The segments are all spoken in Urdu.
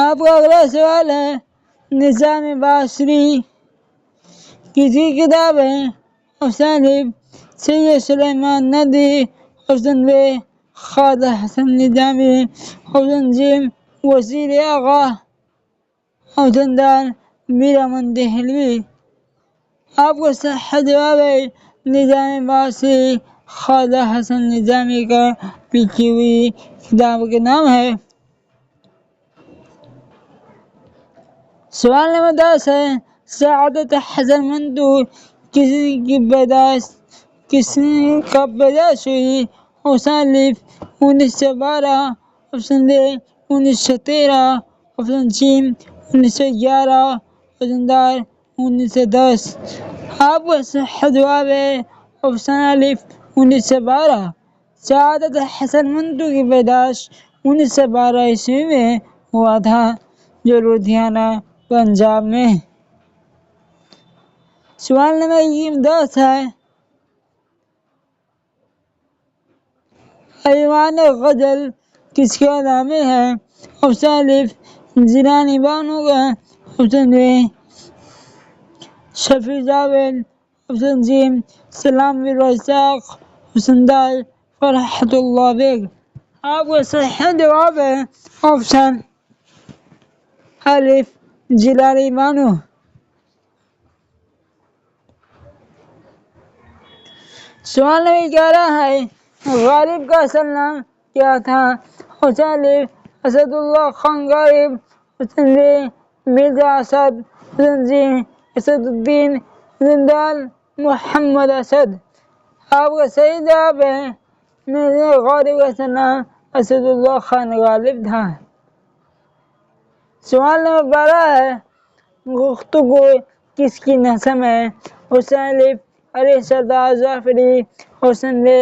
آپ کا اگلا سوال ہے نظام باصری کسی کتاب ہے؟ آپشن اے سید سلیمان ندوی، آپشن بی خواجہ حسن نظامی، آپشن سی وزیر اعلیٰ، آپشن ڈی میر امن دہلوی۔ آپ کا صحیح جواب ہے نظام باصری خواجہ حسن نظامی کا لکھی ہوئی کتاب کا نام ہے۔ سوال نمبر 10 ہے سعادت حسن منٹو کب پیدائش ہوئی؟ Option A 1912، option B 1913، option C 1911، option D 1910۔ آپ کا صحیح جواب ہے آپشن اے 1912۔ سعادت حسن منٹو کی پیدائش 1912 عیسوی میں ہوا تھا، جو لدھیانہ پنجاب میں۔ سوال نمبر 10 ہے ایوان غزل کس کا نام ہے؟ آپشن اے جیلانی بانو کا، آپشن بی شفیع جاوید، آپشن سی سلام الرزاق، آپشن ڈی فرحت اللہ بیگ۔ آپ کا صحیح جواب ہے آپشن اے جیلانی بانو۔ سوال نمبر 11 ہے غالب کا اصل نام کیا تھا؟ Option A Asadullah Khan Ghalib, option B Mirza Asad, option C Asaduddin, option D محمد اسد۔ آپ کا صحیح جواب ہے مرزا غالب کا اصل نام اسد اللہ خان غالب تھا۔ سوال نمبر 12 ہے گفتگو کس کی نظم ہے؟ آپشن اے علی سردار جعفری، آپشن بی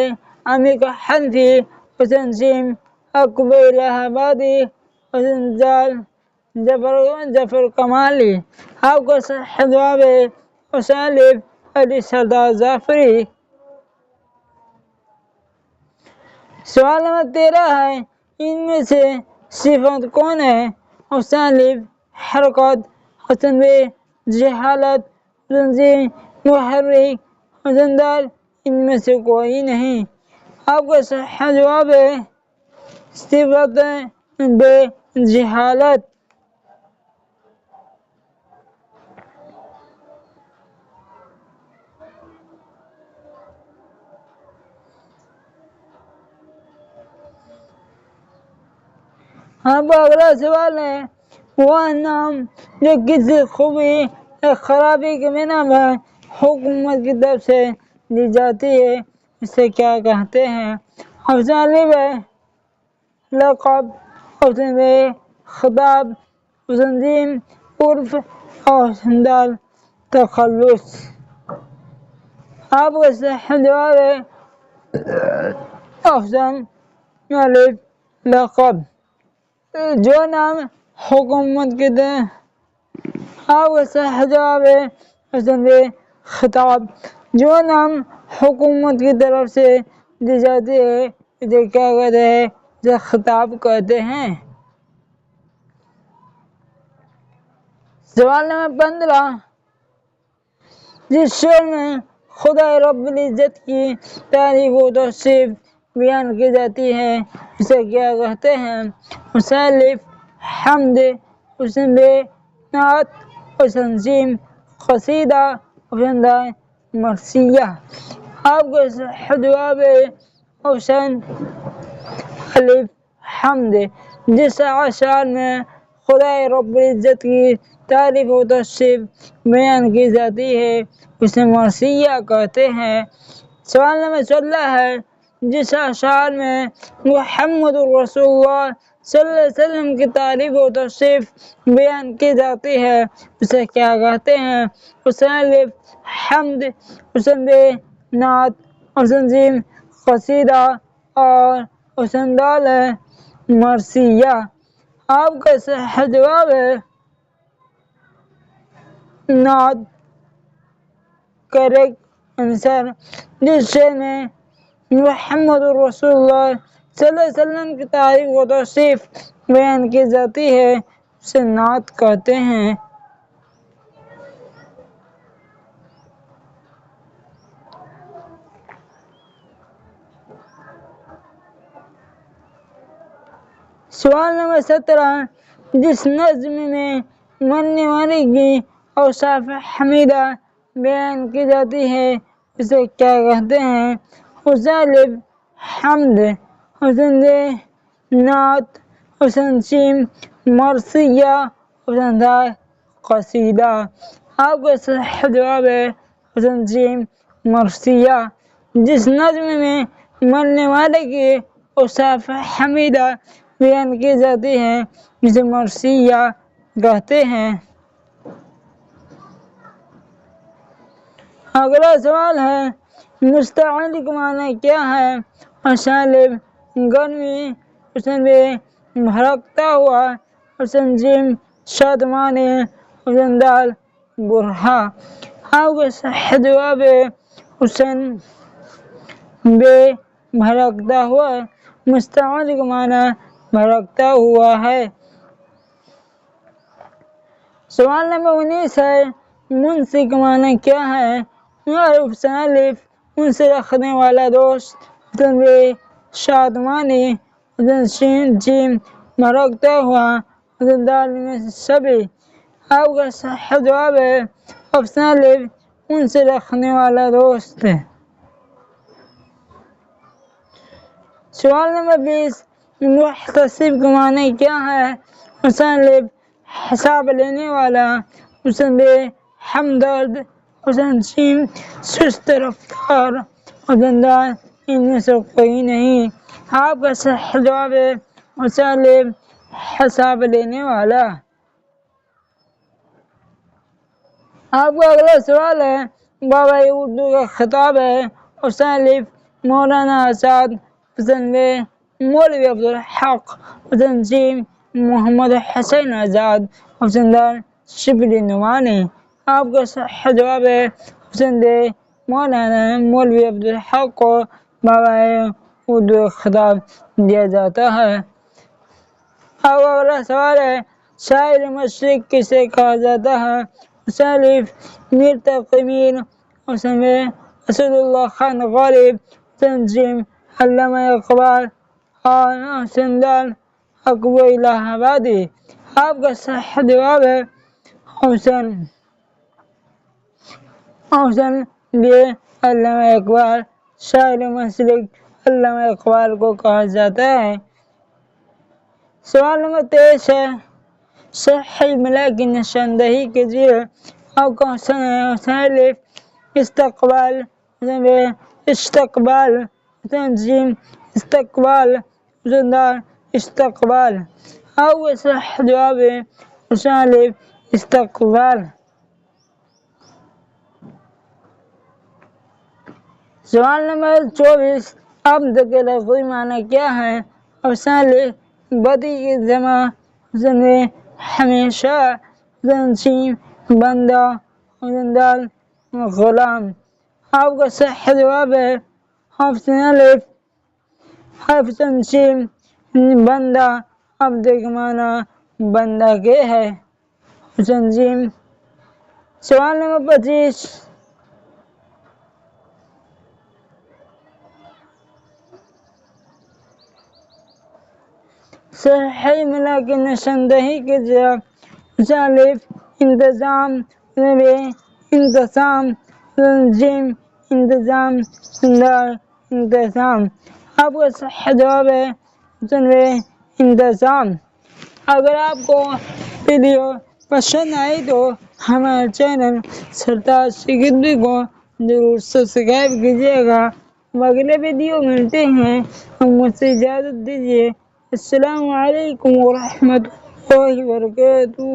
عامر حنفی، آپشن سی اکبر الہ آبادی، آپشن ڈی ظفر کمالی۔ آپ کا صحیح جواب ہے آپشن اے علی سردار جعفری۔ سوال نمبر 13 ہے ان میں سے صفت کون ہے؟ آپشن اے حرکت، آپشن بی جہالت، آپشن سی محرک، آپشن ڈی ان میں سے کوئی نہیں۔ آپ کا صحیح جواب ہے صفت بی جہالت۔ آپ کا اگلا سوال ہے وہ نام جو کسی خوبی یا خرابی کے بنا پر حکومت کی طرف سے دی جاتی ہے اسے کیا کہتے ہیں؟ آپشن اے لقب، آپشن بی خطاب، آپشن سی عرف، آپشن ڈی تخلص۔ آپ کا صحیح جواب ہے آپشن اے لقب۔ جو نام حکومت کے آپ کا صحیح جواب ہے آپشن بی خطاب۔ جو نام حکومت کی طرف سے دی جاتی ہے اسے کیا کہتے ہیں؟ اسے خطاب کہتے ہیں۔ سوال نمبر 15 جس شعر میں خدا رب العزت کی تعریف و توصیف بیان کی جاتی ہے اسے کیا کہتے ہیں؟ آپشن اے حمد، آپشن بی نعت، آپشن سی قصیدہ، آپشن ڈی مرثیہ۔ آپ کا صحیح جواب ہے آپشن اے حمد۔ جس اشعار میں خدا رب العزت کی تعریف و توصیف بیان کی جاتی ہے اسے مرثیہ کہتے ہیں۔ سوال نمبر 16 ہے جس اشعار میں محمد رسول اللہ صلی اللہ علیہ وسلم کی تعریف و توصیف بیان کی جاتی ہے اسے کیا کہتے ہیں؟ آپشن اے حمد، آپشن بی نعت، آپشن سی قصیدہ اور آپشن ڈی مرثیہ۔ آپ کا صحیح جواب ہے نعت کریکٹ آنسر۔ جس شعر میں محمد رسول اللہ صلی اللہ علیہ وسلم کی تعریف و توصیف بیان کی جاتی ہے اسے نعت کہتے ہیں۔ سوال نمبر 17، جس نظم میں مرنے والے کی اوصاف حمیدہ بیان کی جاتی ہے اسے کیا کہتے ہیں؟ حسن ء حمد، حسن ب نعت، حسن س مرثیہ، حسن ظ قصیدہ۔ آپ کا صحیح جواب ہے حسن س مرثیہ۔ جس نظم میں مرنے والے کی اوصاف حمیدہ بیان کی جاتی ہے اسے مرثیہ کہتے ہیں۔ اگلا سوال ہے مستعد کا معنی کیا ہے؟ حسن ا گرمی، حسن ب بھڑکتا ہوا، حسن ج شادمانی، حسن د برہا۔ آپ کا صحیح جواب ہے حسن ب بھڑکتا ہوا۔ مستعد کا معنی بھڑکتا ہوا ہے۔ سوال نمبر 19 ہے منسی کا معنی کیا ہے؟ حسن ا انس رکھنے والا دوست، حسن ب شادمانی، حسن ش بھڑکتا ہوا، حسن د سبھی۔ آپ کا صحیح جواب ہے حسن ا انس رکھنے والا دوست۔ سوال نمبر 20، محتسب کا معنی کیا ہے؟ حسن ا حساب لینے والا، حسن ب ہمدرد، حسن س سست رفتار، حسن د ان میں سے کوئی نہیں۔ آپ کا صحیح جواب ہے حسن ا حساب لینے والا۔ آپ کا اگلا سوال ہے بابائے اردو کا خطاب ہے۔ حسن ا مولانا آزاد، حسن ب مولوی عبدالحق، حسن س محمد حسین آزاد، حسن د شبلی نعمانی۔ آپ کا صحیح جواب ہے حسن ب مولانا مولوی عبدالحق کو بابائے اردو کا خطاب دیا جاتا ہے۔ اب اگلا سوال ہے شاعر مشرق کسے کہا جاتا ہے؟ حسن ا میر تقی میر، حسن ب اسد اللہ خان غالب، حسن ج علامہ اقبال اور حسن د حقبہ الہ آبادی۔ آپ کا صحیح جواب ہے حسن ب علامہ اقبال۔ شاعر مشرق علامہ اقبال کو کہا جاتا ہے۔ سوال نمبر 23 ہے صحیح املا کی نشاندہی کیجیے۔ آپ کا آپشن ہے حسن ا استقبال، حسن ب استقبال، حسن ج استقبال، حسن د استقبال۔ آپ کا صحیح جواب ہے حسن ا استقبال۔ سوال نمبر 24، عبد کے لفظی معنی کیا ہے؟ حسن ا بدی کی جمع، حسن ب ہمیشہ، حسن س بندہ، حسن د غلام۔ آپ کا صحیح جواب ہے حسن ا حسن س بندہ، عبد کا معنی بندہ کے ہے، حسن ج۔ سوال نمبر 25، صحیح املا کی نشاندہی کیجیے۔ حسن ا انتظام، حسن ب انتظام، حسن ج انتظام، حسن د انتظام۔ آپ کا صحیح جواب ہے حسن ب انتظام۔ اگر آپ کو ویڈیو پسند آئی تو ہمارے چینل سرتاج سکھیتری کو ضرور سبسکرائب کیجیے گا۔ اب اگلے ویڈیو ملتے ہیں، مجھ سے اجازت دیجیے۔ السلام علیکم ورحمۃ اللہ وبرکاتہ۔